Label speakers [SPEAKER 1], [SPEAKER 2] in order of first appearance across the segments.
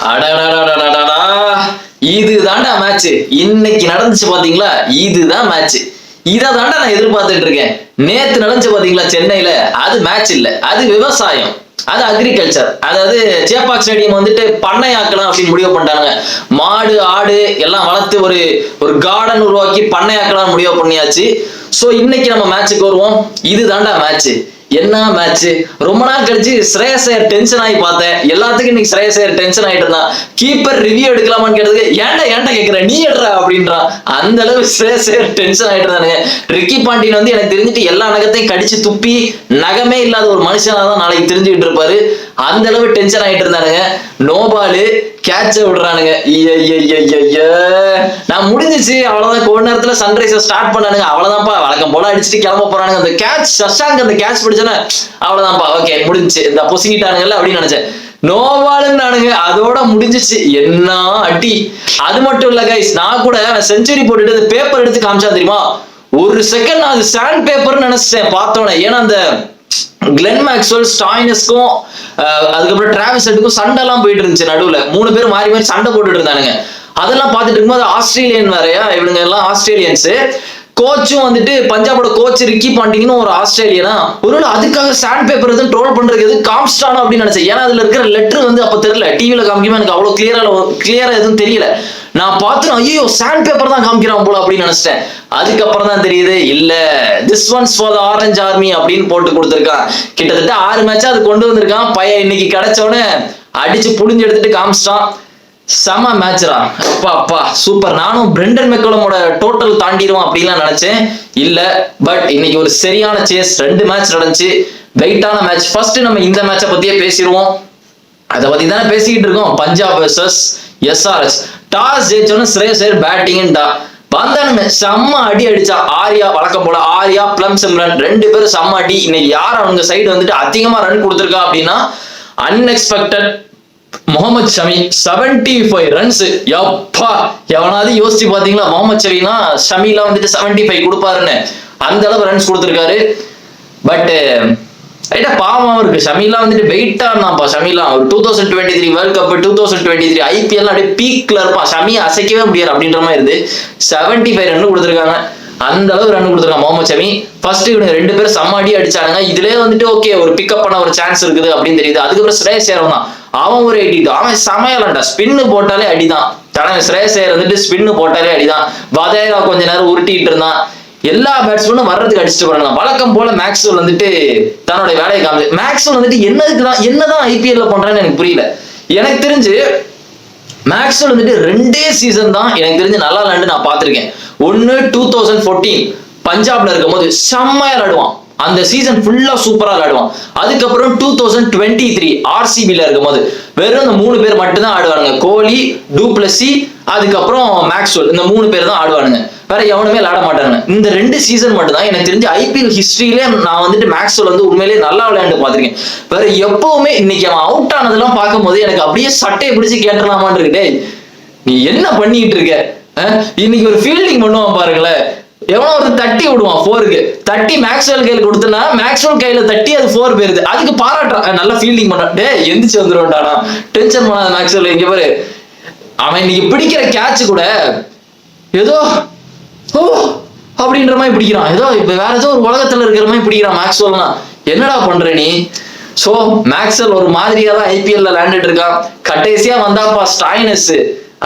[SPEAKER 1] அடடடடடடா, இதுதான்டா மேட்ச். இன்னைக்கு நடந்துச்சு பாத்தீங்களா? இதுதான் மேட்ச். இதை தாண்டா நான் எதிர்பார்த்துட்டு இருக்கேன். நேத்து நடந்துச்சு பாத்தீங்களா சென்னையில? அது மேட்ச் இல்ல, அது விவசாயம், அது அக்ரிகல்ச்சர். அதாவது சேப்பாக் ஸ்டேடியம் வந்துட்டு பண்ணையாக்கலாம் அப்படின்னு முடிவு பண்ணிட்டாங்க. மாடு ஆடு எல்லாம் வளர்த்து ஒரு ஒரு கார்டன் உருவாக்கி பண்ணையாக்கலாம் முடிவு பண்ணியாச்சு. சோ இன்னைக்கு நம்ம மேட்சுக்கு வருவோம். இது தாண்டா மேட்ச். என்ன மேட்ச்? ரொம்ப நாள் கழிச்சு ஸ்ரேயஸ் ஐயர் டென்ஷன் ஆகி பார்த்தேன். எல்லாத்துக்கும் இன்னைக்கு ஸ்ரேயஸ் ஐயர் டென்ஷன் ஆயிட்டு இருந்தான். கீப்பர் ரிவ்யூ எடுக்கலாமான்னு கேட்டதுக்கு ஏன்டா கேட்கிற, நீ எடுறா அப்படின்றான். அந்த அளவு ஸ்ரேயஸ் ஐயர் டென்ஷன் ஆயிட்டு இருந்தானுங்க. ரிக்கி பாண்டியன் வந்து எனக்கு தெரிஞ்சுட்டு எல்லா நகத்தையும் கடிச்சு துப்பி நகமே இல்லாத ஒரு மனுஷனா தான் நாளைக்கு தெரிஞ்சுக்கிட்டு இருப்பாரு. அந்த அளவு டென்ஷன் ஆயிட்டு இருந்தானுங்க. நோபாலு கேட்ச விடுறானுங்க. நான் முடிஞ்சிச்சு அவ்வளவுதான். கொஞ்ச நேரத்துல சன்ரைசர் ஸ்டார்ட் பண்ணானுங்க. அவ்வளவுதான்ப்பா, வழக்கம் போல அடிச்சுட்டு கிளம்ப போறானுங்க. அந்த கேட்ச் சஷாங்க் அந்த கேட்ச் பிடிச்சோன்னா அவ்வளவுதான்ப்பா, ஓகே முடிஞ்சிச்சு, இந்த பொசுங்கிட்டானுங்கல்ல அப்படின்னு நினைச்சேன். நோவாலுன்னானுங்க, அதோட முடிஞ்சிச்சு. என்ன அடி! அது மட்டும் இல்ல கைஸ், நான் கூட செஞ்சுரி போட்டுட்டு பேப்பர் எடுத்து காமிச்சா தெரியுமா, ஒரு செகண்ட் நான் அது சாண்ட் பேப்பர்னு நினைச்சிட்டேன் பார்த்தோன்னே. ஏன்னா அந்த கிளென் மேக்ஸ்வெல் ஸ்டாய்னஸ்க்கும் அதுக்கப்புறம் டிராவிஸ் ஹெட்டுக்கும் சண்டை எல்லாம் போயிட்டு இருந்துச்சு. நடுவுல 3 பேர் மாறி மாறி சண்டை போட்டுட்டு இருந்தானுங்க. அதெல்லாம் பார்த்துட்டு இருக்கும்போது ஆஸ்திரேலியன் வேறையா, இவனுங்க எல்லாம் ஆஸ்திரேலியன்ஸ். கோச்சும் வந்துட்டு பஞ்சாபோட கோச் ரிக்கி பாண்டிங்னு ஒரு ஆஸ்திரேலியனா, ஒருவேளை அதுக்காக சாண்ட் பேப்பர் எதுவும் ட்ரோல் பண்றதுக்கு எது காமிச்சிட்டானோ அப்படின்னு நினைச்சேன். ஏன்னா அதுல இருக்கிற லெட்டர் வந்து அப்ப தெரியல, டிவியில காமிக்குமா எனக்கு அவ்வளவு கிளியரா எதுவும் தெரியல. நான் பார்த்து ஐயோ சாண்ட் பேப்பர் தான் காமிக்கிறான் போல அப்படின்னு நினைச்சிட்டேன். அதுக்கப்புறம் தான் தெரியுது, இல்ல this once for the orange army அப்படின்னு போட்டு கொடுத்துருக்கான். கிட்டத்தட்ட 6 மேட்சா அது கொண்டு வந்திருக்கான் பையன். இன்னைக்கு கிடைச்சோன்னு அடிச்சு புடிஞ்சு எடுத்துட்டு காமிச்சிட்டான். செம மேட்ச்ரா, அப்பா அப்பா சூப்பர். நானும் பிரெண்டன் மெக்கலமோட டோட்டல் தாண்டிடுவோம் அப்படின்லாம் நினைச்சேன். இல்ல, பட் இன்னைக்கு ஒரு சரியான சேஸ். 2 மேட்ச் நடந்துச்சு, வெயிட்டான மேட்ச். ஃபர்ஸ்ட் நம்ம இந்த மேட்சை பத்தியே பேசிடுவோம். அதை பத்தி தானே பேசிக்கிட்டு இருக்கோம். Punjab versus SRH. டாஸ் ஜெயிச்சோன்னு ஸ்ரேயஸ் ஐயர் பேட்டிங்டா வந்தானுங்க. செம்ம அடி அடிச்சா ஆர்யா, வழக்கம் போல ஆர்யா பிளம் சிம்ரன் 2 பேரும் செம்ம அடி. இன்னைக்கு யார் அவங்க சைடு வந்துட்டு அதிகமா ரன் கொடுத்துருக்கா அப்படின்னா அன்எக்ஸ்பெக்டட் முகமது ஷமி 75 ரன்ஸ். எப்பா, எவனாவது யோசிச்சு பாத்தீங்களா முகமது ஷமினா ஷமிலாம் வந்துட்டு 75 கொடுப்பாருன்னு? அந்த அளவு ரன்ஸ் கொடுத்துருக்காரு. பட் ரைட்டா பாவம் இருக்கு. ஷமிலாம் வந்துட்டு வெயிட்டா இருந்தாப்பா. ஷமிலாம் ஒரு 2023 வேர்ல்ட் கப் 2023 ஐபிஎல் அப்படியே பீக்ல இருப்பான். ஷமியை அசைக்கவே முடியாது அப்படின்ற மாதிரி இருந்து 75 ரன் கொடுத்துருக்காங்க. அந்த அளவு ரன் கொடுத்துருக்காங்க முகமது ஷமி. ஃபர்ஸ்ட் இவங்க 2 பேரும் செம்ம அடி அடிச்சானுங்க. இதுலயே வந்துட்டு ஓகே ஒரு பிக்கப் பண்ண ஒரு சான்ஸ் இருக்குது அப்படின்னு தெரியுது. அதுக்கப்புறம் ஸ்ரேயஸ் ஐயர் தான், அவன் ஒரு 82, அவன் சமையலண்டா. ஸ்பின்னு போட்டாலே அடிதான். ஸ்ரேயஸ் ஐயர் வந்துட்டு ஸ்பின்னு போட்டாலே அடிதான். வதேரா கொஞ்ச நேரம் உருட்டிட்டு இருந்தான். எல்லா பேட்ஸ்மேனும் வர்றதுக்கு அடிச்சுட்டு போறாங்க. வழக்கம் போல மேக்ஸ்வெல் வந்துட்டு தன்னோட வேலையை காமிச்சு. மேக்ஸ்வெல் வந்துட்டு என்னதான் ஐபிஎல்ல பண்றான்னு எனக்கு புரியல. எனக்கு தெரிஞ்சு மேக்ஸ்வெல் வந்துட்டு 2 சீசன் தான் எனக்கு தெரிஞ்சு நல்லா விளையாண்டு நான் பார்த்திருக்கேன். ஒன்னு 2014 பஞ்சாப்ல இருக்கும் போது செம்மையா விளையாடுவான். அந்த சீசன் ஃபுல்லா சூப்பரா விளையாடுவான். அதுக்கப்புறம் 2023 ஆர்சிபில இருக்கும் போது வெறும் இந்த 3 பேர் மட்டும் தான் ஆடுவானுங்க. கோலி, டூப்ளசி, அதுக்கப்புறம் மேக்ஸ்வெல். இந்த 3 பேர் தான் ஆடுவானுங்க. வேற எவனுமே விளையாட மாட்டாங்க. இந்த 2 சீசன் மட்டும் தான் எனக்கு தெரிஞ்சு ஐபிஎல் ஹிஸ்டரியிலே நான் வந்துட்டு மேக்ஸ்வெல் வந்து உண்மையிலேயே நல்லா விளையாண்டு பார்த்திருக்கேன். வேற எப்பவுமே இன்னைக்கு அவன் அவுட் ஆனதெல்லாம் பார்க்கும்போது எனக்கு அப்படியே சட்டையை பிடிச்சு கேட்டுலாமான்னு இருக்கு. நீ என்ன பண்ணிட்டு இருக்க? இன்னைக்கு ஒரு ஃபீல்டிங் பண்ணுவான் பாருங்களேன். எவனோ ஒரு தட்டி விடுவான் 4க்கு. தட்டி மேக்ஸ்வெல் கையில கொடுத்தனா மேக்ஸ்வெல் கையில தட்டி அது 4 போயிருது. அதுக்கு பாராட்டுறான், நல்லா ஃபீல்டிங் பண்ணான். டே எந்திரிச்சு வந்துருவான்டானா, டென்ஷன் பண்ணாத மேக்ஸ்வெல். இங்க பாரு, அவன் இன்னைக்கு பிடிக்கிற கேட்ச் கூட ஏதோ ஓ அப்படின்ற மாதிரி பிடிக்கிறான். ஏதோ இப்ப வேற ஏதோ ஒரு உலகத்துல இருக்கிற மாதிரி பிடிக்கிறான் மேக்ஸ்வெல்லாம். என்னடா பண்ற நீ? சோ மேக்ஸ்வெல் ஒரு மாதிரியா தான் ஐபிஎல்ல விளையாண்டுட்டு இருக்கான். கடைசியா வந்தாப்பா ஸ்டாய்னஸ்.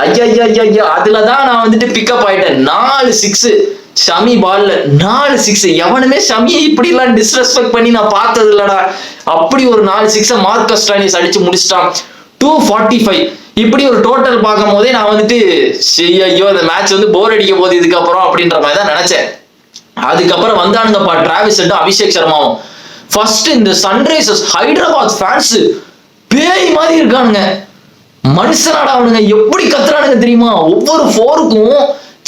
[SPEAKER 1] ஐயா அதுலதான் நான் வந்துட்டு பிக்கப் ஆயிட்டேன். 4 6 ஷமி பால்ல 4 6. எவனுமே ஷமியை இப்படி எல்லாம் டிஸ்ரெஸ்பெக்ட் பண்ணி நான் பார்த்தது இல்லடா. அப்படி ஒரு 4 6 மார்க்கஸ் ஸ்டாய்னிஸ் அடிச்சு முடிச்சிட்டான். 245. இப்படி ஒரு டோட்டல் பார்க்கும் போதே நான் வந்துட்டு ஐயோ இந்த மேட்ச் வந்து போர் அடிக்க போகுது இதுக்கப்புறம் அப்படின்ற மாதிரி தான் நினைச்சேன். அதுக்கப்புறம் வந்தானுங்கப்பா டிராவிஸ் ஹெட்டும் அபிஷேக் சர்மாவும். ஃபர்ஸ்ட் இந்த சன்ரைசர்ஸ் ஹைதராபாத் ஃபேன்ஸ் பேய் மாதிரி இருக்கானுங்க. மனுஷனாடா அவனுங்க, எப்படி கத்துறானுங்க தெரியுமா? ஒவ்வொரு 4க்கும்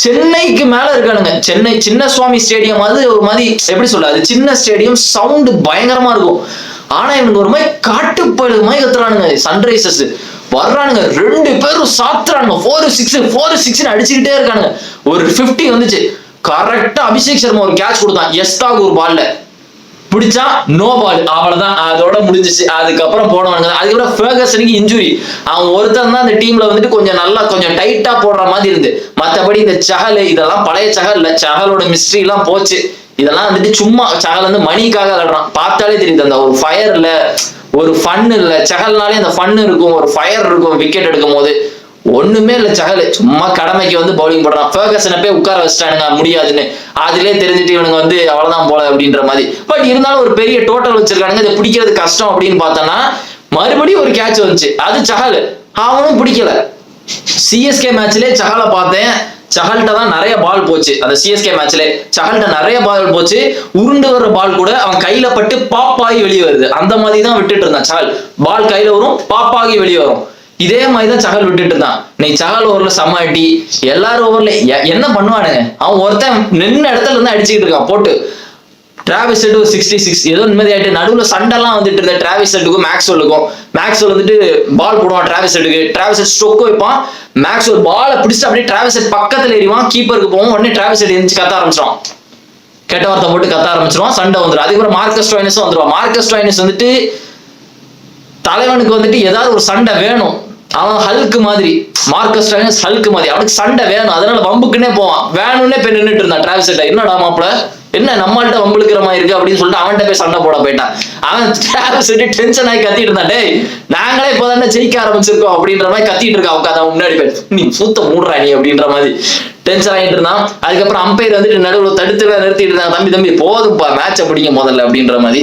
[SPEAKER 1] சென்னைக்கு மேல இருக்கானுங்க. சென்னை சின்ன சுவாமி ஸ்டேடியம் அது ஒரு மாதிரி எப்படி சொல்ல, அது சின்ன ஸ்டேடியம், சவுண்டு பயங்கரமா இருக்கும். ஆனா இவனுக்கு ஒரு மாதிரி காட்டுப்பழு மாதிரி கத்துறானுங்க. சன்ரைசர்ஸ் வர்றானுங்க, 2 பேரும் சாத்துறானுங்க. 4-6 அடிச்சுக்கிட்டே இருக்கானுங்க. ஒரு 50 வந்துச்சு. கரெக்டா அபிஷேக் சர்மா ஒரு கேட்ச் கொடுத்தான் எஸ்தாகூர் பால்ல. பிடிச்சா நோ பால், அவ்வளவுதான், அதோட முடிஞ்சிச்சு. அதுக்கப்புறம் போனவங்க அதுக்கப்புறம் ஃபெர்கசனுக்கு இன்ஜுரி. அவன் ஒருத்தன் தான் அந்த டீம்ல வந்துட்டு கொஞ்சம் நல்லா கொஞ்சம் டைட்டா போடுற மாதிரி இருந்து, மத்தபடி இந்த சஹல் இதெல்லாம் பழைய சஹல் இல்ல, சஹலோட மிஸ்ட்ரி எல்லாம் போச்சு. இதெல்லாம் வந்துட்டு சும்மா சஹல் வந்து மணிக்காக விளையாடுறான், பார்த்தாலே தெரியுது. அந்த ஒரு ஃபயர் இல்ல, ஒரு ஃபன் இல்ல. சஹல்னாலே அந்த ஃபன் இருக்கும், ஒரு ஃபயர் இருக்கும் விக்கெட் எடுக்கும் போது. ஒண்ணுமே இல்ல சஹல், சும்மா கடமைக்கு வந்து பவுலிங் போடுறான். ஃபெர்கசனை போய் உட்கார வச்சிட்டானுங்க முடியாதுன்னு, அதுலயே தெரிஞ்சுட்டு இவனுங்க வந்து அவ்வளவுதான் போல அப்படின்ற மாதிரி. பட் இருந்தாலும் ஒரு பெரிய டோட்டல் வச்சிருக்கானுங்க, இதை பிடிக்கிறது கஷ்டம் அப்படின்னு பார்த்தோம்னா மறுபடியும் ஒரு கேட்ச் வந்துச்சு, அது சஹல், அவனும் பிடிக்கல. சிஎஸ்கே மேட்ச்லயே சஹலை பார்த்தேன், சஹல்கிட்ட தான் நிறைய பால் போச்சு. அந்த சிஎஸ்கே மேட்ச்ல சஹல்கிட்ட நிறைய பால் போச்சு, உருண்டு வர்ற பால் கூட அவன் கையில பட்டு பாப்பாகி வெளியே வருது, அந்த மாதிரி தான் விட்டுட்டு இருந்தான் சஹல். பால் கையில வரும், பாப்பாகி வெளியே வரும், இதே மாதிரிதான் சஹல் விட்டுட்டு இருந்தான். நீ சஹல் ஓவர்ல செம்ம அடி, எல்லாரும் ஓவர்ல என்ன பண்ணுவானுங்க, அவன் ஒருத்தன் நின்ன இடத்துல இருந்து அடிச்சுக்கிட்டு இருக்கான் போட்டு. டிராவிஸ் ஹெட் 66 ஏதோ நிம்மதி ஆயிட்டு, நடுவில் சண்டெல்லாம் வந்துட்டு இருந்த டிராவிஸ் ஹெட்டுக்கும் மேக்ஸ்வெல்லுக்கும். மேக்ஸ்வெல் வந்துட்டு பால் போடுவான் டிராவிஸ் ஹெட்டுக்கு, டிராவிஸ் ஹெட் ஸ்ட்ரோக் வைப்பான், மேக்ஸ்வெல் பாலை பிடிச்சிட்டு அப்படியே டிராவிஸ் ஹெட் பக்கத்துல ஏறிவான், கீப்பருக்கு போவோம், உடனே டிராவிஸ் ஹெட் எந்திரிச்சு கத்த ஆரம்பிச்சிடும், கெட்ட வார்த்தை போட்டு கத்த ஆரம்பிச்சிருவான், சண்டை வந்துடும். அதுக்கப்புறம் மார்க்கஸ் ஸ்டோய்னிஸும் வந்துடுவான். மார்க்கஸ் ஸ்டோய்னிஸ் வந்துட்டு தலைவனுக்கு வந்துட்டு ஏதாவது ஒரு சண்டை வேணும், அவன் ஹல்க்கு மாதிரி, மார்க்கஸ் ஸ்டோய்னிஸ் ஹல்க்கு மாதிரி, அவனுக்கு சண்டை வேணும், அதனால வம்புக்குன்னே போவான். வேணும்னே போய் நின்றுட்டு இருந்தான் டிராவிஸ் ஹெட். என்னடா மாப்பிள என்ன நம்மள்ட்ட வம்புழுக்கிற மாதிரி இருக்கு அப்படின்னு சொல்லிட்டு அவன்கிட்ட போய் சண்டை போட போயிட்டான். அவன் டிராவிஸ் ஹெட் டென்ஷன் ஆகி கத்திட்டு இருந்தான், டேய் நாங்களே இப்போதானே ஜெயிக்க ஆரம்பிச்சிருக்கோம் அப்படின்ற மாதிரி கத்திட்டு இருக்கான். உட்காந்து அவன் முன்னாடி போய் நீ சூத்த மூடுறா நீ அப்படின்ற மாதிரி டென்ஷன் ஆகிட்டு இருந்தான். அதுக்கப்புறம் அம்பையர் வந்துட்டு நடுவில் தடுத்து நிறுத்திட்டு இருந்தாங்க, தம்பி தம்பி போதும்பா மேட்சை பிடிங்க முதல்ல அப்படின்ற மாதிரி.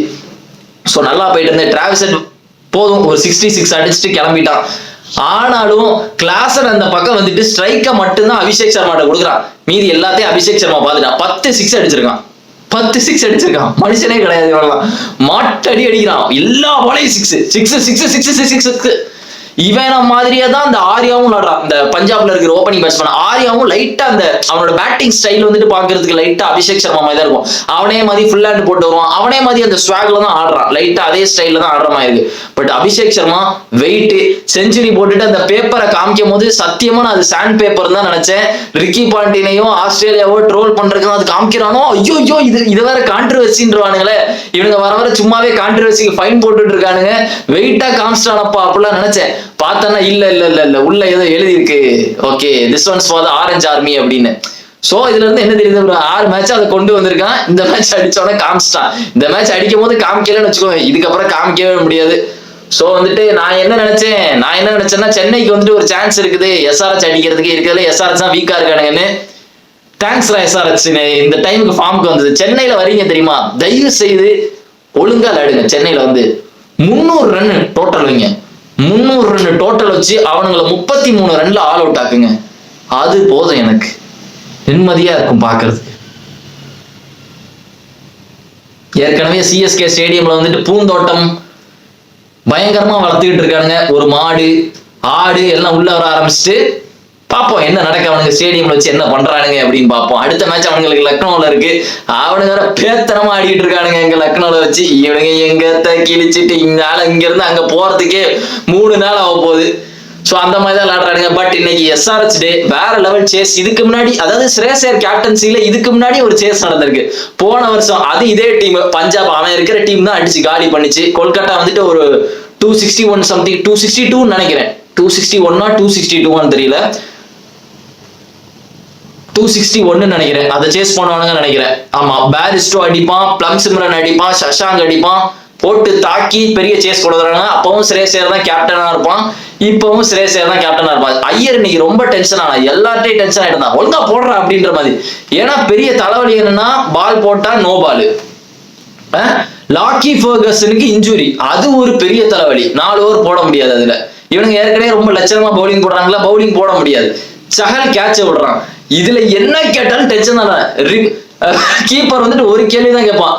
[SPEAKER 1] ஸோ நல்லா போயிட்டு இருந்தேன். டிராவிஸ் ஹெட் போதும் ஒரு 66 அடிச்சுட்டு கிளம்பிட்டான். ஆனாலும் கிளாஸர் அந்த பக்கம் வந்துட்டு ஸ்ட்ரைக்கை மட்டும்தான் அபிஷேக் சர்மாட்ட கொடுக்குறான், மீதி எல்லாத்தையும் அபிஷேக் சர்மா பார்த்துட்டான். 10 6 அடிச்சிருக்கான், 10 6 அடிச்சிருக்கான், மனுஷனே கிடையாது இவெல்லாம். மாட்டடி அடிக்கிறான், எல்லா பாலையும் 6 6 6 6 6 6. இவன மாதிரியே தான் அந்த ஆர்யாவும் விளையாடுறான், இந்த பஞ்சாப்ல இருக்கிற ஓப்பனிங் பேட்ஸ்மேன் ஆர்யாவும். லைட்டா அந்த அவனோட பேட்டிங் ஸ்டைல் வந்துட்டு பாக்குறதுக்கு லைட்டா அபிஷேக் சர்மா மாதிரி தான் இருக்கும். அவனே மாதிரி ஃபுல் ஹேண்ட் போட்டு வருவான், அவனே மாதிரி அந்த ஸ்வாக்ல தான் ஆடுறான், லைட்டா அதே ஸ்டைல்ல தான் ஆடுற மாதிரி இருக்கு. But Abhishek Sharma wait century போட்டுட்டு அந்த பேப்பரை காமிக்கும் போது சத்தியமா நான் அது சாண்ட் பேப்பர் தான் நினைச்சேன். ரிக்கி பாண்டினையும் ஆஸ்திரேலியாவோ ட்ரோல் பண்றதுக்கு அது காமிக்கிறானோ, ஐயோ ஐயோ இது வேற கான்ட்ரவர்சின்றானுங்களே இவனுங்க, வர வர சும்மாவே கான்ட்ரவர்சிக்கு ஃபைன் போட்டுட்டு இருக்கானுங்க, வெயிட்டா காமிச்சிட்டானப்பா அப்படிலாம் நினைச்சேன். பார்த்தனா இல்ல இல்ல இல்ல இல்ல உள்ள ஏதோ எழுதி இருக்கு, okay this once for the orange army அப்படின்னு. சோ இதுல இருந்து என்ன தெரியுது, ஒரு 6 மேட்ச் அதை கொண்டு வந்திருக்கான். இந்த மேட்ச் அடிச்சோடனே காமிச்சிட்டான். இந்த மேட்ச் அடிக்கும் போது காமிக்கலன்னு வச்சுக்கோங்க, இதுக்கப்புறம் காமிக்கவே முடியாது. சோ வந்துட்டு நான் என்ன நினைச்சேன்னா சென்னைக்கு வந்துட்டு ஒரு சான்ஸ் இருக்குது எஸ்ஆர்எச் அடிக்கிறதுக்கு, இருக்கிறதுல எஸ்ஆர்எச் தான் வீக்கா இருக்கானுங்கன்னு. தேங்க்ஸ்ரா எஸ்ஆர்எச், இந்த டைமுக்கு ஃபார்முக்கு வந்தது. சென்னையில வரீங்க தெரியுமா, தயவு செய்து ஒழுங்கா விளையாடுங்க. சென்னையில வந்து 300 ரன் டோட்டல் வைங்க, 300 ரன் டோட்டல் வச்சு அவனுங்களை 33 ரன்ல ஆல் அவுட் ஆக்குங்க, அது போதும் எனக்கு, நிம்மதியா இருக்கும் பாக்குறதுக்கு. ஏற்கனவே சிஎஸ்கே ஸ்டேடியம்ல வந்துட்டு பூந்தோட்டம் பயங்கரமா வளர்த்துக்கிட்டு இருக்கானுங்க. ஒரு மாடு ஆடு எல்லாம் உள்ள வர ஆரம்பிச்சுட்டு பார்ப்போம் என்ன நடக்க, அவனுங்க ஸ்டேடியம்ல வச்சு என்ன பண்றானுங்க அப்படின்னு பார்ப்போம். அடுத்த மேட்ச் அவங்களுக்கு லக்னோல இருக்கு, அவனுங்க வேற பேத்தனமா ஆடிட்டு இருக்கானுங்க எங்க லக்னோல வச்சு. இவனுங்க எங்க கிழிச்சிட்டு இங்க இருந்து அங்க போறதுக்கே 3 நாள் ஆக போகுது. ஸோ அந்த மாதிரி தான் விளையாடுறானுங்க. பட் இன்னைக்கு எஸ்ஆர்எச் டே, வேற லெவல் சேஸ். இதுக்கு முன்னாடி அதாவது ஸ்ரேயஸ் ஐயர் கேப்டன்சில இதுக்கு முன்னாடி ஒரு சேஸ் நடந்திருக்கு போன வருஷம், அது இதே டீம் பஞ்சாப் அவன் இருக்கிற டீம் தான் அடிச்சு காலி பண்ணிச்சு. கொல்கட்டா வந்துட்டு ஒரு 261 சம்திங் 262 நினைக்கிறேன், 261 262 தெரியல, 261 நினைக்கிறேன், அதை சேஸ் பண்ணுவானுங்க நினைக்கிறேன். ஆமா, பேரிஸ்டோ அடிப்பான், பிளம் சிம்ரன் அடிப்பான், சஷாங்க் அடிப்பான், போட்டு தாக்கி பெரிய சேஸ் கொடுக்குறாங்க. அப்பவும் ஸ்ரேயஸ் ஐயர் தான் கேப்டனா இருப்பான், இப்பவும் ஸ்ரேயஸ் ஐயர் தான் கேப்டனா இருப்பான். ஐயர் இன்னைக்கு ரொம்ப டென்ஷன் ஆனா, எல்லார்ட்டையும் டென்ஷன் ஆயிட்டு இருந்தான், ஒழுங்கா போடுறா அப்படின்ற மாதிரி. ஏன்னா பெரிய தலைவலி என்னன்னா, பால் போட்டா நோ பால். லாக்கி ஃபெர்கசனுக்கு இன்ஜுரி, அது ஒரு பெரிய தலைவலி. 4 ஓவர் போட முடியாது. அதுல இவனுங்க ஏற்கனவே ரொம்ப லட்சணமா பவுலிங் போடுறாங்களா, பவுலிங் போட முடியாது. சஹல் கேட்ச விடுறான், இதுல என்ன கேட்டாலும் டென்ஷன் தானே. கீப்பர் வந்துட்டு ஒரு கேள்விதான் கேட்பான்,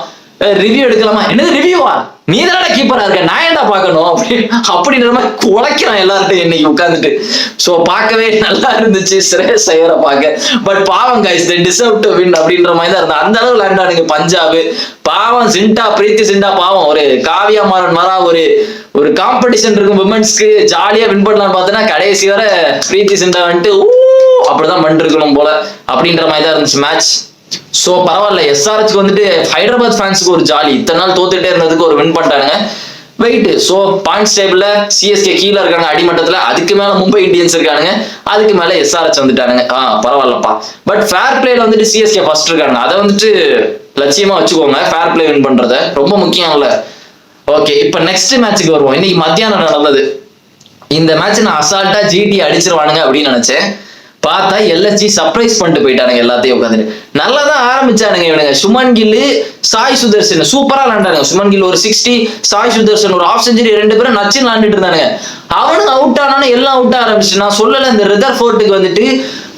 [SPEAKER 1] ரிவ்யூ எடுக்கலாமா, என்னது ரிவ்யூவா, நீ தானே கீப்பரா இருக்க, நான் ஏன்டா பார்க்கணும் அப்படின்ற மாதிரி குலைக்கிறான் எல்லார்ட்டையும் இன்னைக்கு உட்காந்துட்டு. ஸோ பார்க்கவே நல்லா இருந்துச்சு ஸ்ரேயஸ் ஐயரை பார்க்க. பட் பாவம் guys, they deserve to win அப்படின்ற மாதிரி தான் இருந்தா. அந்த அளவு விளையாண்டானுங்க பஞ்சாப். பாவம் சிண்டா, பிரீத்தி சிண்டா பாவம், ஒரு காவியா மாறன் மாறா ஒரு காம்படிஷன் இருக்கும் விமன்ஸ்க்கு, ஜாலியா வின் பண்ணலாம்னு பார்த்தோன்னா கடைசி வரை பிரீத்தி சிண்டா வந்துட்டு அப்படிதான் பண்ணிருக்கணும் போல அப்படின்ற மாதிரி தான் இருந்துச்சு மேட்ச். சோ பரவாயில்ல, எஸ்ஆர்ஹெச்க்கு வந்துட்டு ஹைதராபாத் ஃபேன்ஸுக்கு ஒரு ஜாலி, இத்தனை நாள் தோத்துட்டே இருந்ததுக்கு ஒரு வின் பண்ணிட்டாங்க. வெயிட். சோ பாயிண்ட்ஸ் டேபிள்ல சிஎஸ்கே கீழே இருக்காங்க அடிமட்டத்துல, அதுக்கு மேல மும்பை இந்தியன்ஸ் இருக்கானுங்க, அதுக்கு மேல எஸ்ஆர்ஹெச் வந்துட்டானுங்க. பரவாயில்லப்பா. பட் ஃபேர் பிளேல வந்துட்டு சிஎஸ்கே ஃபர்ஸ்ட் இருக்காங்க, அதை வந்துட்டு லட்சியமா வச்சுக்கோங்க. ஃபேர் பிளே வின் பண்றத ரொம்ப முக்கியம் இல்ல. ஓகே, இப்ப நெக்ஸ்ட் மேட்சுக்கு வருவோம். இன்னைக்கு மத்தியானம் நடந்தது இந்த மேட்ச். நான் அசால்ட்டா ஜிடி அடிச்சிருவானுங்க அப்படின்னு நினைச்சேன். பார்த்தா எல்எஸ்ஜி சர்ப்ரைஸ் பண்ணிட்டு போயிட்டானுங்க எல்லாத்தையும் உட்காந்து. நல்லா தான் ஆரம்பிச்சானுங்க இவனுங்க. சுமன் கில்லு, சாய் சுதர்சன் சூப்பரா விளாண்டானுங்க. சுமன் கில் ஒரு 60, சாய் சுதர்சன் ஒரு ஹாஃப் செஞ்சுரி, 2 பேரும் நச்சு விளாண்டுட்டு இருந்தானுங்க. அவனுங்க அவுட் ஆனானு எல்லாம் அவுட் ஆரம்பிச்சு. நான் சொல்லல, இந்த ரிதர்ஃபோர்டுக்கு வந்துட்டு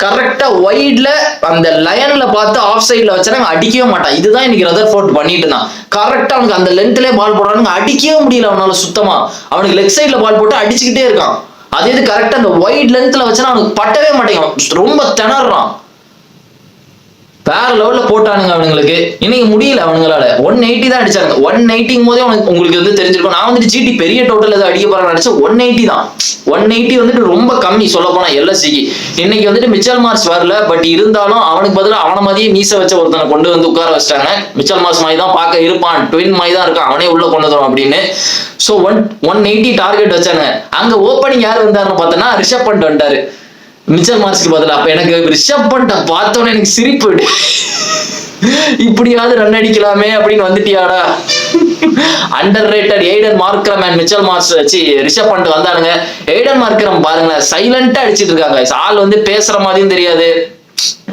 [SPEAKER 1] கரெக்டா ஒயிட்ல அந்த லயன்ல பார்த்து ஆஃப் சைட்ல வச்சாங்க, அடிக்கவே மாட்டான். இதுதான் இன்னைக்கு ரதர்ஃபோர்ட் பண்ணிட்டு இருந்தான். கரெக்டா அவனுக்கு அந்த லென்த்லயே பால் போடுறானுங்க, அடிக்கவே முடியல அவனால சுத்தமா. அவனுக்கு லெக் சைட்ல பால் போட்டு அடிச்சுக்கிட்டே இருக்கான். அதே இது கரெக்டா அந்த ஒயிட் லென்த்ல வச்சா அவனுக்கு பட்டவே மாட்டேங்கான், ரொம்ப திணறான். வேற லெவல்ல போட்டானுங்க அவனுங்களுக்கு. இன்னைக்கு முடியல அவனுங்களால. 180 தான் அடிச்சாங்க. 180 போதே உங்களுக்கு வந்து தெரிஞ்சிருக்கும். நான் வந்துட்டு ஜிடி பெரிய டோட்டல் ஏதோ அடிக்க போறான்னு நினைச்சேன். 180 தான். 180 வந்துட்டு ரொம்ப கம்மி சொல்ல போனா எல்எஸ்சிக்கு. இன்னைக்கு வந்துட்டு மிச்சல் மார்ஸ் வரல, பட் இருந்தாலும் அவனுக்கு பதிலாக அவன மாதிரியே மீச வச்ச ஒருத்தனை கொண்டு வந்து உட்கார வச்சிட்டாங்க. மிச்சல் மார்ஸ் மாதிரி தான் பார்க்க இருப்பான், ட்வின் மாதிரி தான் இருக்கான், அவனே உள்ள கொண்டு வரும் அப்படின்னு. ஸோ 180 டார்கெட் வச்சாங்க. அங்க ஓப்பனிங் யார் வந்தாருன்னு பார்த்தோன்னா ரிஷப் பண்ட் வந்துட்டாரு மிச்சல் மார்ஸ்க்கு பதிலா. அப்ப எனக்கு ரிஷப் பண்ட பார்த்தோன்னே எனக்கு சிரிப்பு, இப்படியாவது ரன் அடிக்கலாமே அப்படின்னு வந்துட்டியாடா. Underrated Aiden Markram and Mitchell Marsh வச்சு ரிஷப் பண்ட் வந்தானுங்க. எய்டன் மார்க்ரம் பாருங்களேன், சைலண்டா அடிச்சிட்டு இருக்காங்க. ஆள் வந்து பேசுற மாதிரியும் தெரியாது,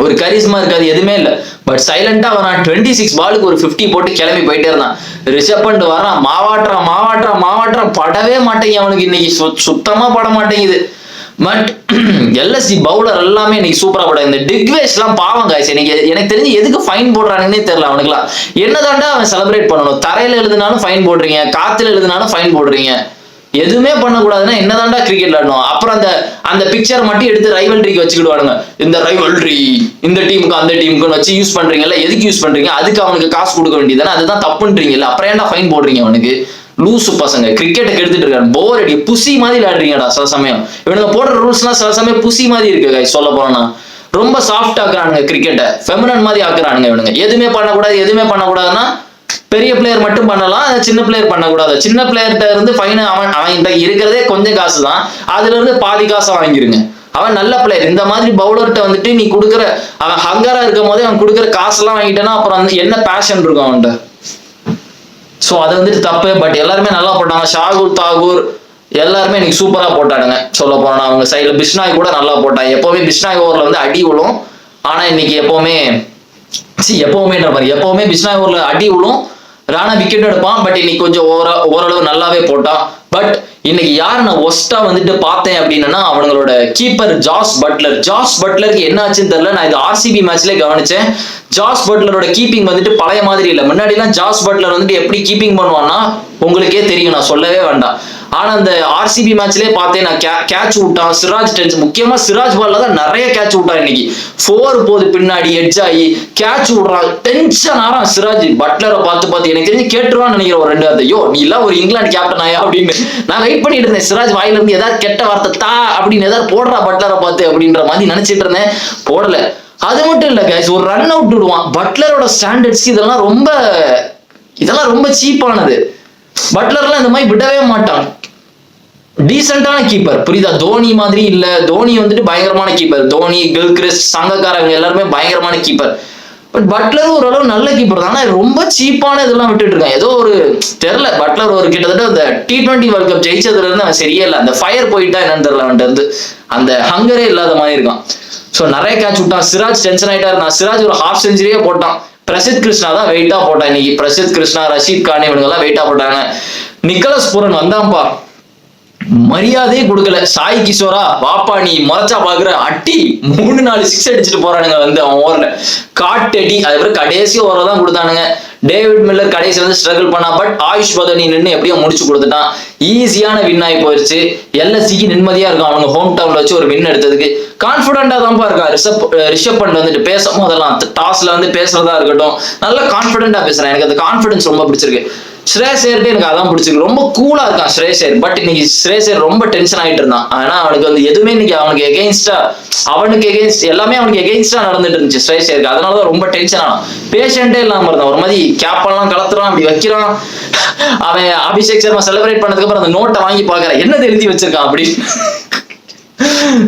[SPEAKER 1] ஒரு கரிஸ்மா இருக்காது, எதுவுமே இல்லை. பட் சைலண்டா வரான். 26 பாலுக்கு ஒரு 50 போட்டு கிளம்பி போயிட்டே இருந்தான். ரிஷப் பண்ட் வரான், மாவாட்டுறான், படவே மாட்டேங்குது அவனுக்கு. இன்னைக்கு சுத்தமா பட மாட்டேங்குது. பட் எல்எஸ்சி பவுலர் எல்லாமே இன்னைக்கு சூப்பரா போட. இந்த டிக்வேஷ் எல்லாம் பாவம் காய்ச்சி. எனக்கு தெரிஞ்சு எதுக்கு ஃபைன் போடுறானுன்னே தெரியல அவனுக்குலாம். என்னதாண்டா அவன் செலிப்ரேட் பண்ணணும்? தரையில எழுதுனாலும் ஃபைன் போடுறீங்க, காத்துல எழுதுனாலும் ஃபைன் போடுறீங்க. எதுவுமே பண்ணக்கூடாதுன்னா என்னதாண்டா கிரிக்கெட் விளையாடணும்? அப்புறம் அந்த பிக்சர் மட்டும் எடுத்து ரைவல்ரிக்கு வச்சுக்கிடுவானுங்க. இந்த ரைவல்ரி இந்த டீமுக்கு அந்த டீமுக்கு வச்சு யூஸ் பண்றீங்கல்ல, எதுக்கு யூஸ் பண்றீங்க? அதுக்கு அவனுக்கு காசு கொடுக்க வேண்டியதுதானே, அதுதான் தப்புன்றீங்கல்ல. அப்புறம் ஏன்டா ஃபைன் போடுறீங்க அவனுக்கு? லூசு பசங்க, கிரிக்கெட்டை கெடுத்துட்டு இருக்காரு. போர் அடி, புசி மாதிரி விளையாடுறீங்கடா சில சமயம். இவனுங்க போடுற ரூல்ஸ்லாம் சில சமயம் புசி மாதிரி இருக்கு. சொல்ல போனா ரொம்ப சாஃப்ட் ஆக்குறானுங்க கிரிக்கெட்டை, ஃபெமினன் மாதிரி ஆக்குறானுங்க இவனுங்க. எதுவுமே பண்ணக்கூடாதுன்னா பெரிய பிளேயர் மட்டும் பண்ணலாம், சின்ன பிளேயர் பண்ணக்கூடாது. சின்ன பிளேயர்கிட்ட இருந்து ஃபைன் அவன் இருக்கிறதே கொஞ்சம் காசு தான், அதுல இருந்து பாதி காசை வாங்கிருங்க. அவன் நல்ல பிளேயர். இந்த மாதிரி பவுலர்கிட்ட வந்துட்டு நீ கொடுக்குற, அவன் ஹங்கரா இருக்கும் போதே அவன் கொடுக்குற காசெல்லாம் வாங்கிட்டேன்னா அப்புறம் என்ன பேஷன் இருக்கும் அவன்கிட்ட? ஸோ அது வந்துட்டு தப்பு. பட் எல்லாருமே நல்லா போட்டாங்க. ஷாகுல் தாகூர் எல்லாருமே இன்னைக்கு சூப்பரா போட்டானுங்க. சொல்ல போனா அவங்க சைட்ல பிஷ்னாய் கூட நல்லா போட்டாங்க. எப்பவுமே பிஷ்னாய் ஓவர்ல வந்து அடி விழும், ஆனா இன்னைக்கு எப்பவுமே பிஷ்னாய் ஓவர்ல அடி விழும். ராணா விக்கெட் எடுப்பான், பட் இன்னைக்கு கொஞ்சம் ஓரளவு நல்லாவே போட்டான். பட் இன்னைக்கு யார் நான் ஒஸ்டா வந்துட்டு பார்த்தேன் அப்படின்னா அவங்களோட கீப்பர் ஜாஸ் பட்லருக்கு என்ன ஆச்சுன்னு தெரியல. நான் இது ஆர்சிபி மேட்ச்லயே கவனிச்சேன். ஜாஸ் பட்லரோட கீப்பிங் வந்துட்டு பழைய மாதிரி இல்லை. முன்னாடி எல்லாம் ஜாஸ் பட்லர் வந்துட்டு எப்படி கீப்பிங் பண்ணுவான்னா உங்களுக்கே தெரியும், நான் சொல்லவே வேண்டாம். ஆனா அந்த ஆர்சிபி மேட்ச்லயே பார்த்தேன், நான் கேட்ச் விட்டான் சிராஜ் டென்ஷன். முக்கியமா சிராஜ் பால்ல தான் நிறைய கேட்ச் விட்டான் இன்னைக்கு. 4 போது பின்னாடி எட்ஜ் ஆகி கேட்ச் விடுறான், டென்ஷன் ஆறான் சிராஜ். பட்லரை பார்த்து எனக்கு தெரிஞ்சு கேட்டுருவான்னு நினைக்கிறேன் ஒரு 2 வார்த்தை. ஐயோ நீ எல்லாம் ஒரு இங்கிலாந்து கேப்டன் ஆயா அப்படின்னு நான் வெயிட் பண்ணிட்டு இருந்தேன். சிராஜ் வாயில இருந்து ஏதாவது கெட்ட வார்த்தை தா அப்படின்னு ஏதாவது போடுறா பட்லரை பார்த்து அப்படின்ற மாதிரி நினைச்சிட்டு இருந்தேன். போடல. அது மட்டும் இல்ல கைஸ், ஒரு ரன் அவுட் விடுவான். பட்லரோட ஸ்டாண்டர்ட்ஸ் இதெல்லாம் ரொம்ப சீப்பானது. பட்லர்லாம் இந்த மாதிரி விடவே மாட்டான். டீசென்டான கீப்பர், புரியுதா? தோனி மாதிரி இல்ல. தோனி வந்துட்டு பயங்கரமான கீப்பர். தோனி, கில்கிறிஸ்ட், சங்கக்கார இவங்க எல்லாருமே பயங்கரமான கீப்பர். பட் பட்லர் ஓரளவு நல்ல கீப்பர் தான். ஆனா ரொம்ப சீப்பான இதெல்லாம் விட்டுட்டு இருக்கான். ஏதோ ஒரு தெரியல. பட்லர் ஒரு கிட்டத்தட்ட அந்த T20 வேர்ல்ட் கப் ஜெயிச்சதுல இருந்து அவன் சரியே இல்லை. அந்த ஃபயர் போயிட்டா என்னன்னு தெரியல, அவன்கிட்ட இருந்து அந்த ஹங்கரே இல்லாத மாதிரி இருக்கான். ஸோ நிறைய கேட்ச் விட்டான். சிராஜ் டென்ஷன் ஆயிட்டா இருந்தான். சிராஜ் ஒரு ஹாஃப் செஞ்சுரியே போட்டான். பிரசித் கிருஷ்ணா தான் வெயிட்டா போட்டான் இன்னைக்கு. பிரசித் கிருஷ்ணா, ரஷீத் கான் இவங்க எல்லாம் வெயிட்டா போட்டாங்க. நிக்கலஸ் பூரன் வந்தான்ப்பா, மரியாதையே கொடுக்கல. சாய் கிஷோரா வாப்பா நீ முறைச்சா பாக்குற அட்டி 3-4 6 அடிச்சுட்டு போறானுங்க வந்து அவன் ஓவர்ல காட்டடி. அதுக்கப்புறம் கடைசி ஓவரை தான் கொடுத்தானுங்க. டேவிட் மில்லர் கடைசி வந்து ஸ்ட்ரகிள் பண்ணா, பட் ஆயுஷ் பதனி நின்று எப்படியோ முடிச்சு கொடுத்துட்டான். ஈஸியான வின் ஆகி போயிருச்சு. எல்எஸ்சிக்கு நிம்மதியா இருக்கும். அவனுங்க ஹோம் டவுன்ல வச்சு ஒரு வின் எடுத்ததுக்கு கான்பிடண்டா தான்ப்பா இருக்கான். ரிஷப் பண்ட் வந்துட்டு பேசும் போதெல்லாம் டாஸ்ல வந்து பேசுறதா இருக்கட்டும், நல்லா கான்பிடண்டா பேசுறேன். எனக்கு அந்த கான்பிடன்ஸ் ரொம்ப பிடிச்சிருக்கு. ஸ்ரேயஸ் ஐயர்கிட்ட எனக்கு அதான் பிடிச்சிருக்கு. ரொம்ப கூலா இருக்கான் ஸ்ரேயஸ் ஐயர். பட் இன்னைக்கு ஸ்ரேயஸ் ஐயர் ரொம்ப டென்ஷன் ஆகிட்டு இருந்தான். ஆனா அவனுக்கு வந்து எதுவுமே இன்னைக்கு அவனுக்கு எகெயின்ஸ்டா எல்லாமே அவனுக்கு எகெயின்ஸ்டா நடந்துட்டு இருந்துச்சு ஸ்ரேயஸ் ஐயருக்கு. அதனாலதான் ரொம்ப டென்ஷன் ஆனான். பேஷண்டே இல்லாம இருந்தான். ஒரு மாதிரி கேப்பெல்லாம் கலத்துறான், அப்படி வைக்கிறான். அவன் அபிஷேக் சர்மா செலிப்ரேட் பண்ணதுக்கு அப்புறம் அந்த நோட்டை வாங்கி பாக்குறான், என்னது எழுதி வச்சிருக்கான் அப்படி.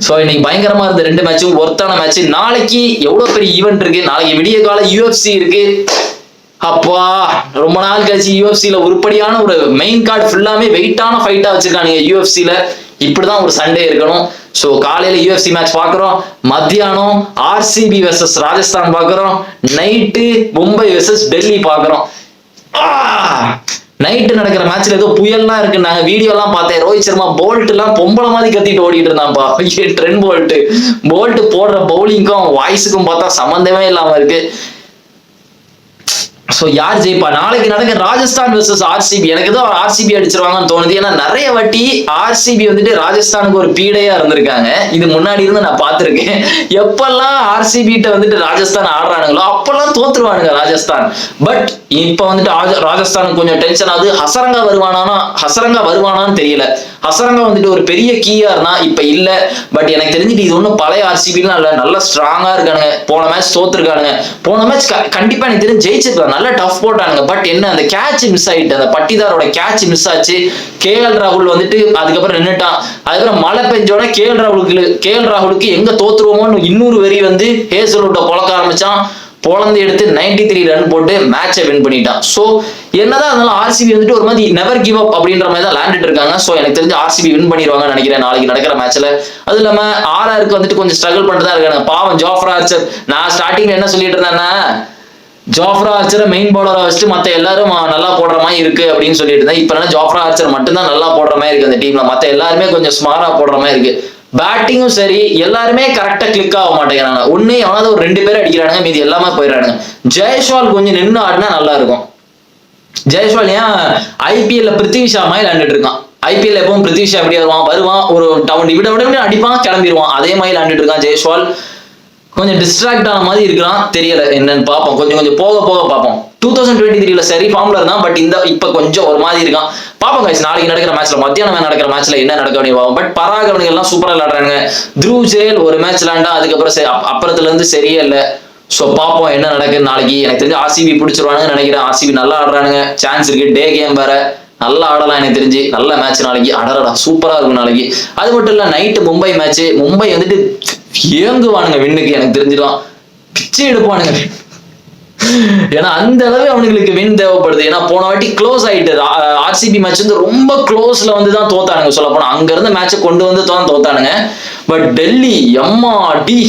[SPEAKER 1] சோ இன்னைக்கு பயங்கரமா இருந்த 2 மேட்சும் ஒர்த்தான மேட்ச். நாளைக்கு எவ்வளவு பெரிய ஈவென்ட் இருக்கு. நாளைக்கு விடிய கால UFC இருக்கு. அப்பா ரொம்ப நாள் கழிச்சு UFC-ல உருப்படியான ஒரு மெயின் கார்டு ஃபுல்லாமே வெயிட்டான ஃபைட்டா வச்சிருக்காங்க UFC-ல. இப்படிதான் ஒரு சண்டே இருக்கணும். சோ காலையில UFC மேட்ச் பாக்குறோம், மத்தியானம் RCB வெர்சஸ் ராஜஸ்தான் பாக்குறோம், நைட்டு மும்பை வெர்சஸ் டெல்லி பாக்குறோம். நைட்டு நடக்கிற மேட்ச்ல ஏதோ புயல்லாம் இருக்கு. நாங்க வீடியோ எல்லாம் பார்த்தேன். ரோஹித் சர்மா போல்ட் எல்லாம் பொம்பளை மாதிரி கத்திட்டு ஓடிட்டு இருந்தான்ப்பா. ட்ரெண்ட் போல்ட் போடுற பவுலிங்க்கும் வாய்ஸுக்கும் பார்த்தா சம்பந்தமே இல்லாம இருக்கு. சோ யார் ஜெயிப்பா? நாளைக்கு நடக்க ராஜஸ்தான் வெர்சஸ் RCB. எனக்கு ஏதோ RCB அடிச்சிருவாங்கன்னு தோணுது. ஏன்னா நிறைய வாட்டி RCB வந்துட்டு ராஜஸ்தானுக்கு ஒரு பீடையா இருந்திருக்காங்க. இது முன்னாடி இருந்து நான் பார்த்திருக்கேன். எப்பெல்லாம் RCB கிட்ட வந்துட்டு ராஜஸ்தான் ஆடுறானுங்களோ அப்பெல்லாம் தோத்துருவானுங்க ராஜஸ்தான். பட் இப்ப வந்துட்டு ராஜஸ்தானுக்கு கொஞ்சம் டென்ஷன் ஆகுது. ஹசரங்கா வருவானான்னு தெரியல. ஹசரங்கா வந்துட்டு ஒரு பெரிய கீயா இருந்தா இப்ப இல்ல. பட் எனக்கு தெரிஞ்சுட்டு இது ஒன்னும் பழைய RCB-லாம் இல்ல, நல்லா ஸ்ட்ராங்கா இருக்கானுங்க. போன மேட்ச் தோத்துருக்கானுங்க. போன மேட்ச் கண்டிப்பா எனக்கு தெரிஞ்சு ஜெயிச்சிருக்காங்க. நல்லா டஃப் போட்டானுங்க. பட் என்ன அந்த கேட்ச் மிஸ் ஆயிட்டு, அந்த பட்டிதாரோட கேட்ச் மிஸ் ஆச்சு. KL ராகுல் வந்துட்டு அதுக்கப்புறம் நின்னுட்டான். அதுக்கப்புறம் மழை பெஞ்சோட KL ராகுலுக்கு எங்க தோத்துருவோமோன்னு இன்னொரு வெறி வந்து ஹேசல்வுட்ட பொழக்க ஆரம்பிச்சான். போலந்து எடுத்து 93 ரன் போட்டு மேட்சை வின் பண்ணிட்டான். சோ என்னதான் இருந்தாலும் RCB வந்துட்டு ஒரு மாதிரி நெவர் கிவ் அப் அப்படின்ற மாதிரி தான் விளையாண்டுட்டு இருக்காங்க. சோ எனக்கு தெரிஞ்சு RCB வின் பண்ணிடுவாங்கன்னு நினைக்கிறேன் நாளைக்கு நடக்கிற மேட்ச்ல. அது இல்லாம RRக்கு வந்துட்டு கொஞ்சம் ஸ்ட்ரகிள் பண்ணிட்டு தான் இருக்காங்க. பாவம் ஜாஃப்ரா ஆர்ச்சர். நான் ஸ்டார்டிங்ல என்ன சொல்லிட்டு இருந்தேன்னா, ஜாஃப்ரா ஆர்ச்சரை மெயின் பவுலரா வச்சுட்டு மத்த எல்லாரும் நல்லா போடுற மாதிரி இருக்கு அப்படின்னு சொல்லிட்டு இருந்தேன். இப்ப ஜாஃப்ரா ஆர்ச்சர் மட்டும்தான் நல்லா போடுற மாதிரி இருக்கு அந்த டீம்ல. மத்த எல்லாருமே கொஞ்சம் ஸ்மாரா போடுற மாதிரி இருக்கு. பேட்டிங்கும் சரி, எல்லாருமே கரெக்டா கிளிக் ஆக மாட்டேங்கிறாங்க. ஒண்ணு எவனாவது ஒரு 2 பேர் அடிக்கிறானுங்க, மீதி எல்லாமே போயிடறானுங்க. ஜெய்ஸ்வால் கொஞ்சம் நின்று ஆடினா நல்லா இருக்கும். ஜெய்ஸ்வால் ஏன் IPL பிருத்திவி ஷா மாதிரி விளையாண்டுட்டு இருக்கான். IPL எப்பவும் பிருத்திவி ஷா எப்படி வருவான் ஒரு டவுன் விட அடிப்பான், கிளம்பிடுவான். அதே மாதிரி விளையாண்டுட்டு இருக்கான் ஜெய்ஸ்வால். கொஞ்சம் டிஸ்ட்ராக்ட் ஆன மாதிரி இருக்கலாம், தெரியல என்னன்னு பார்ப்போம். கொஞ்சம் போக பார்ப்போம். 2023ல சரி ஃபார்ம்ல இருந்தான். பட் இப்ப கொஞ்சம் ஒரு மாதிரி இருக்கான். பாப்போம் கைஸ் நாளைக்கு நடக்கிற மேட்ச்ல, மத்தியானம் நடக்கிற மேட்ச்ல என்ன நடக்க வேண்டிய. பட் பராக் எல்லாம் சூப்பரா விளையாடுறாங்க. த்ருவ் ஜுரேல் ஒரு மேட்ச் விளையாண்டா, அதுக்கப்புறம் அப்புறத்துல இருந்து சரியே இல்லை. சோ பாப்போம் என்ன நடக்குது நாளைக்கு. எனக்கு தெரிஞ்சு RCB பிடிச்சிருவானுன்னு நினைக்கிறேன். RCB நல்லா ஆடுறானுங்க, சான்ஸ் இருக்கு. டே கேம் வேற, நல்லா ஆடலாம். எனக்கு தெரிஞ்சு நல்ல மேட்ச் நாளைக்கு. அடடா சூப்பரா இருக்கும் நாளைக்கு. அது மட்டும் இல்ல நைட்டு மும்பை மேட்ச். மும்பை வந்துட்டு ஏங்குவானுங்க வின்னுக்கு. எனக்கு தெரிஞ்சிடும் பிச்சை எடுப்பானுங்க. ஏன்னா அந்த அளவு அவனுங்களுக்கு வின் தேவைப்படுது. ஏன்னா போன வாட்டி க்ளோஸ் ஆயிட்டு RCB மேட்ச் வந்து ரொம்ப க்ளோஸ்ல வந்து தான் தோத்தானுங்க. சொல்ல போனா அங்க இருந்து மேட்சை கொண்டு வந்து தான் தோத்தானுங்க. பட் டெல்லி எம்மாடி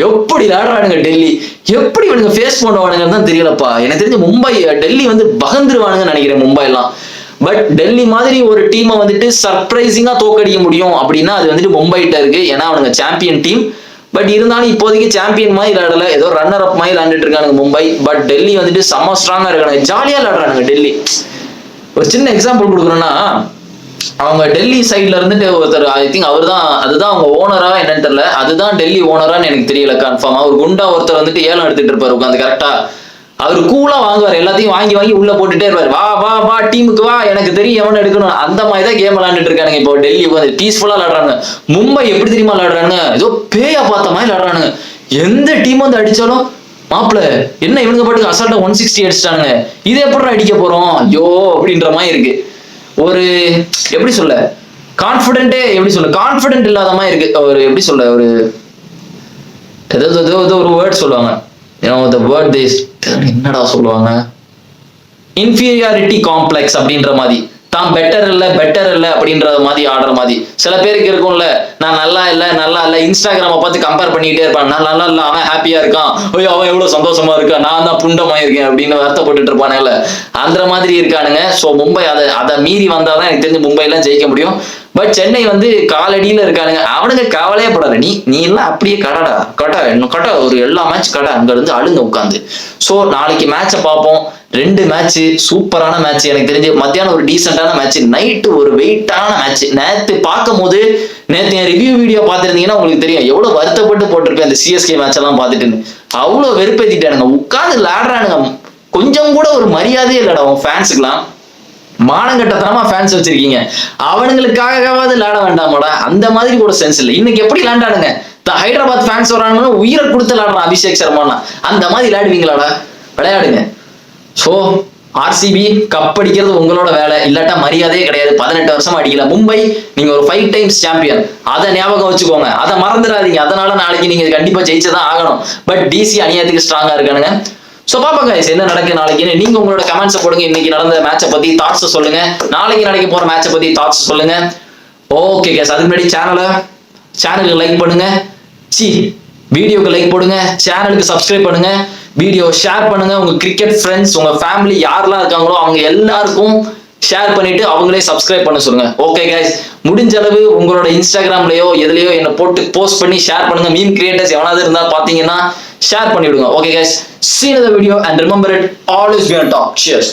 [SPEAKER 1] எப்படி விளையாடுறானுங்க. டெல்லி எப்படி இவனுங்க ஃபேஸ் பண்ணுவானுங்கன்னு தான் தெரியலப்பா. எனக்கு தெரிஞ்சு டெல்லி வந்து பகந்துருவானுங்கன்னு நினைக்கிறேன் மும்பை எல்லாம். பட் டெல்லி மாதிரி ஒரு டீமை வந்துட்டு சர்ப்ரைசிங்கா தோக்கடிக்க முடியும் அப்படின்னா அது வந்துட்டு மும்பைட்ட இருக்கு. ஏன்னா அவனுங்க சாம்பியன் டீம். பட் இருந்தாலும் இப்போதைக்கு சாம்பியன் மாதிரி விளையாடல, ஏதோ ரன்னர் அப் மாதிரி விளையாண்டுட்டு இருக்கானுங்க மும்பை. பட் டெல்லி வந்துட்டு செம்ம ஸ்ட்ராங்கா இருக்கானுங்க, ஜாலியா விளையாடுறானுங்க டெல்லி. ஒரு சின்ன எக்ஸாம்பிள் கொடுக்குறோம்னா, அவங்க டெல்லி சைட்ல இருந்துட்டு ஒருத்தர், ஐ திங்க் அதுதான் அவங்க ஓனரா என்னன்னு தெரியல, அதுதான் டெல்லி ஓனரான்னு எனக்கு தெரியல கன்ஃபார்மா. ஒரு குண்டா ஒருத்தர் வந்துட்டு ஏலம் எடுத்துட்டு இருப்பாரு உட்காந்து கரெக்டா. அவர் கூலா வாங்குவார், எல்லாத்தையும் வாங்கி உள்ள போட்டுட்டே இருப்பாரு. வா டீமுக்கு வா, எனக்கு தெரியும் எவன் எடுக்கணும். அந்த மாதிரி தான் கேம் விளையாண்டுட்டு இருக்கானுங்க இப்போ டெல்லி. பீஸ்ஃபுல்லா விளையாடுறாங்க. மும்பை எப்படி தெரியுமா விளையாடுறாங்க, ஏதோ பேயா பார்த்த மாதிரி விளையாடுறானுங்க. எந்த டீம் வந்து அடிச்சாலும் மாப்பிள்ள என்ன இவனுங்க பாட்டுக்கு அசால்ட்டா 160 அடிச்சிட்டானுங்க, இதை எப்படி அடிக்க போறோம் ஐயோ அப்படின்ற மாதிரி இருக்கு. ஒரு எப்படி சொல்ல கான்பிடென்ட் இல்லாத மாதிரி இருக்கு. ஒரு எப்படி சொல்ல, ஒரு ஏதோ ஒரு வேர்ட் சொல்லுவாங்க, என்னடா சொல்லுவாங்க, இன்ஃபீரியாரிட்டி காம்ப்ளெக்ஸ் அப்படின்ற மாதிரி. தான் பெட்டர் இல்ல அப்படின்ற மாதிரி ஆடுற மாதிரி. சில பேருக்கு இருக்கும்ல, நான் நல்லா இல்ல இன்ஸ்டாகிராம பார்த்து கம்பேர் பண்ணிக்கிட்டே இருப்பான். நான் நல்லா இல்ல, அவன் ஹாப்பியா இருக்கான், ஐயோ அவன் எவ்வளவு சந்தோஷமா இருக்கான், நான் தான் புண்டமாயிருக்கேன் அப்படின்னு வருத்தப்பட்டு இருப்பானுங்கல்ல, அந்த மாதிரி இருக்கானுங்க. சோ மும்பை அதை மீறி வந்தாதான் எனக்கு தெரிஞ்சு மும்பை எல்லாம் ஜெயிக்க முடியும். பட் சென்னை வந்து காலடியில இருக்கானுங்க. அவனுங்க கவலையே படாத, நீ எல்லாம் அப்படியே கடை ஒரு எல்லா மேட்ச் கடை அங்க இருந்து அழுங்க உட்காந்து. சோ நாளைக்கு மேட்சை பார்ப்போம். 2 மேட்ச் சூப்பரான மேட்ச். எனக்கு தெரிஞ்சு மத்தியானம் ஒரு டீசென்டான மேட்ச், நைட்டு ஒரு வெயிட்டான மேட்ச். நேத்து பார்க்கும் போது, நேத்து என் ரிவ்யூ வீடியோ பார்த்திருந்தீங்கன்னா உங்களுக்கு தெரியும் எவ்வளவு வருத்தப்பட்டு போட்டிருப்பேன் அந்த CSK மேட்ச் எல்லாம் பார்த்துட்டு. அவ்வளவு வெறுப்பேத்திட்டானுங்க, உட்காந்து விளையாடுறானுங்க. கொஞ்சம் கூட ஒரு மரியாதையே இல்லடா உன் ஃபேன்ஸுக்குலாம். மானங்கட்டத்தனமா ஃபேன்ஸ் வச்சிருக்கீங்க. அவனுங்களுக்காகவாது விளையாட வேண்டாமோடா? அந்த மாதிரி கூட சென்ஸ் இல்லை. இன்னைக்கு எப்படி விளையாண்டானுங்க? ஹைதராபாத் ஃபேன்ஸ் வரானுன்னு உயிரை கொடுத்து விளையாடுறான் அபிஷேக் சர்மானா. அந்த மாதிரி விளையாடுவீங்களாடா? விளையாடுங்க. ஸோ ஆர்சிபி கப் அடிக்கிறது உங்களோட வேலை, இல்லாட்டா மரியாதையே கிடையாது. 18 வருஷமா அடிக்கல. மும்பை நீங்க ஒரு 5 டைம்ஸ் சாம்பியன், அதை ஞாபகம் வச்சுக்கோங்க, அதை மறந்துடாதீங்க. அதனால நாளைக்கு நீங்க கண்டிப்பா ஜெயிச்சதான் ஆகணும். பட் டிசி அநியாயத்துக்கு ஸ்ட்ராங்கா இருக்கானுங்க. ஸோ பாப்பாங்க என்ன நடக்கு நாளைக்கு. நீங்க உங்களோட கமெண்ட்ஸை போடுங்க. இன்னைக்கு நடந்த மேட்சை பத்தி தாட்ஸ் சொல்லுங்க. நாளைக்கு நடக்க போற மேட்சை பத்தி தாட்ஸ் சொல்லுங்க. ஓகே கேஸ், அதுக்கு முன்னாடி சேனலுக்கு லைக் பண்ணுங்க, வீடியோக்கு லைக் போடுங்க, சேனலுக்கு சப்ஸ்கிரைப் பண்ணுங்க, வீடியோ ஷேர் பண்ணுங்க. உங்க கிரிக்கெட் ஃப்ரெண்ட்ஸ், உங்க ஃபேமிலி யாரெல்லாம் இருக்காங்களோ அவங்க எல்லாருக்கும் ஷேர் பண்ணிட்டு அவங்களே சப்ஸ்கிரைப் பண்ண சொல்லுங்க. ஓகே கைஸ், முடிஞ்ச அளவு உங்களோட இன்ஸ்டாகிராம்லயோ எதுலயோ என்ன போட்டு போஸ்ட் பண்ணி ஷேர் பண்ணுங்க. மீம் கிரியேட்டர்ஸ் எவனாவது இருந்தா பாத்தீங்கன்னா ஷேர் பண்ணி விடுங்க. Okay guys, see you in the video and remember it, always be on top. Cheers.